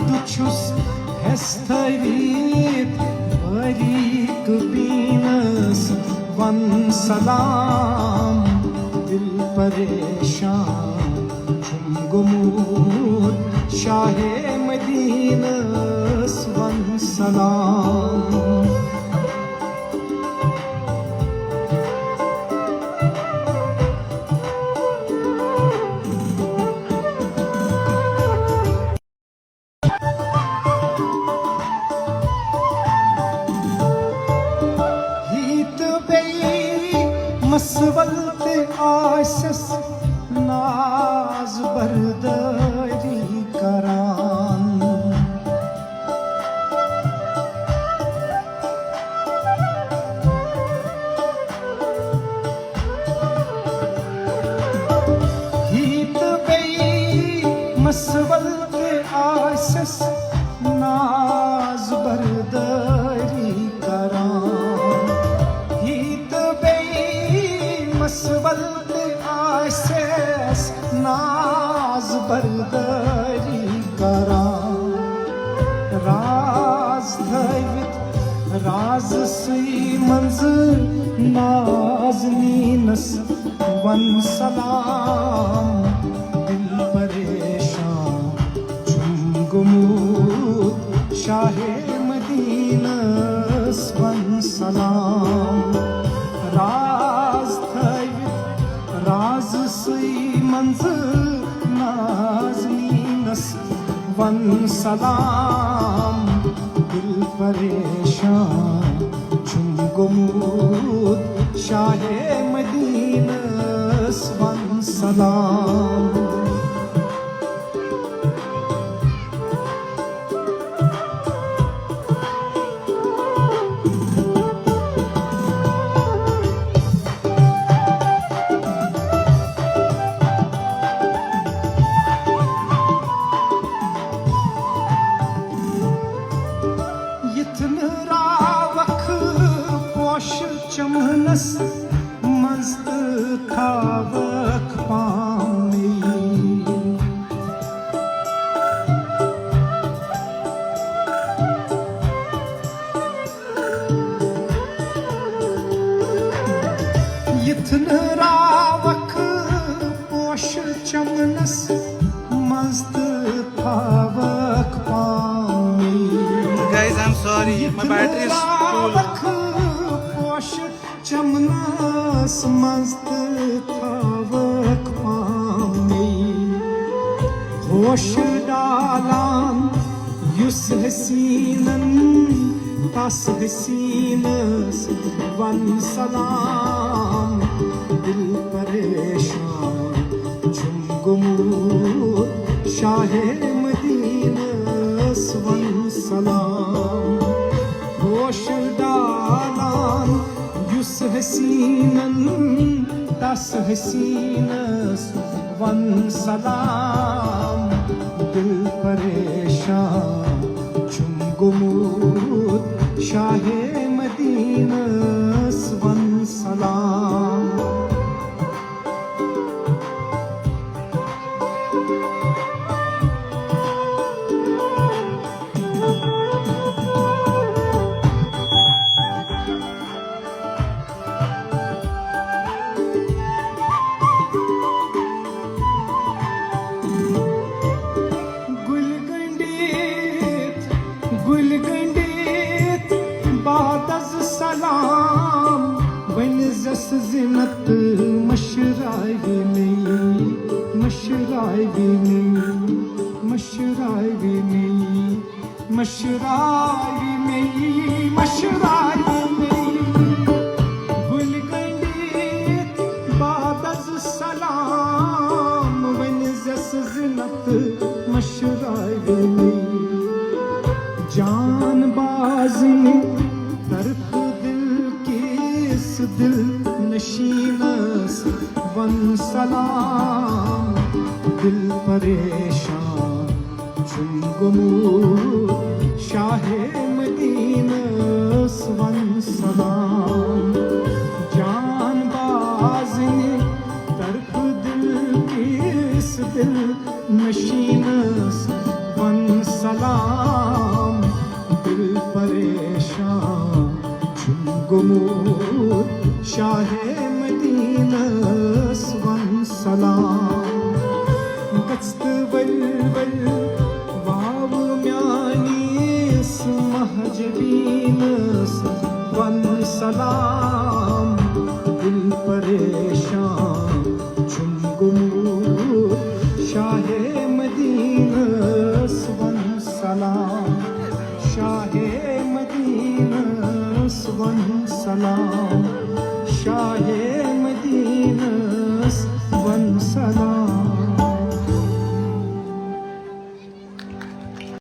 छुस हेस्तरीत बारीक beans one सलाम दिल परेशान छुम गुमूर शाहे मदीनस वन सलाम मसवलत आसस नाज बरदरी करान हीत बई मसवलत आसस नाज बरदरी करान मसवलत आसस नाज बरदरी करान राज धवित राज सुई मंजर नाज़नीनस वन सलाम दिल परेशान छुम गुमूद शाहे मदीनस वन सलाम राज सुई मंजर नाज़नीनस वन सलाम दिल परेशान छुम गुमूद शाहे मदीनस वन सलाम चमनस मस्त थावक पामी यथन रावक पोश चमनस मस्त थावक पामी Guys, I'm sorry, my battery is full. चमनस मस्त थावक पामी होश डालान युस हसीनन तस हसीनस वन सलाम दिल परेशान छुम गुमूद शाहे मदीनस वन सलाम होश डालान युस हसीनन तस हसीनस वन सलाम दिल परेशान छुम गुमूद शाहे मदीनस वन सलाम सलाम बन जस जिनत मशराई नहीं मशराई नहीं मशराई नहीं मशराई नहीं मशराई नहीं गुल गंडीत बादज सलाम बन जस जिनत मशराई नहीं जान बाज़ी तरफ दिल नशीनस वन सलाम दिल परेशान छुम गुमूद शाहे मदीनस वन सलाम जान बाज़ी तरफ दिल किस दिल नशीनस वन सलाम गुमूर शाहे मदीना वन सलाम गस्त वल वाव म्यानीस महजबीनस वन सलाम दिल परेशान चुम गुमूर शाहे मदीना वन सलाम शाहे मदीना वन सलाम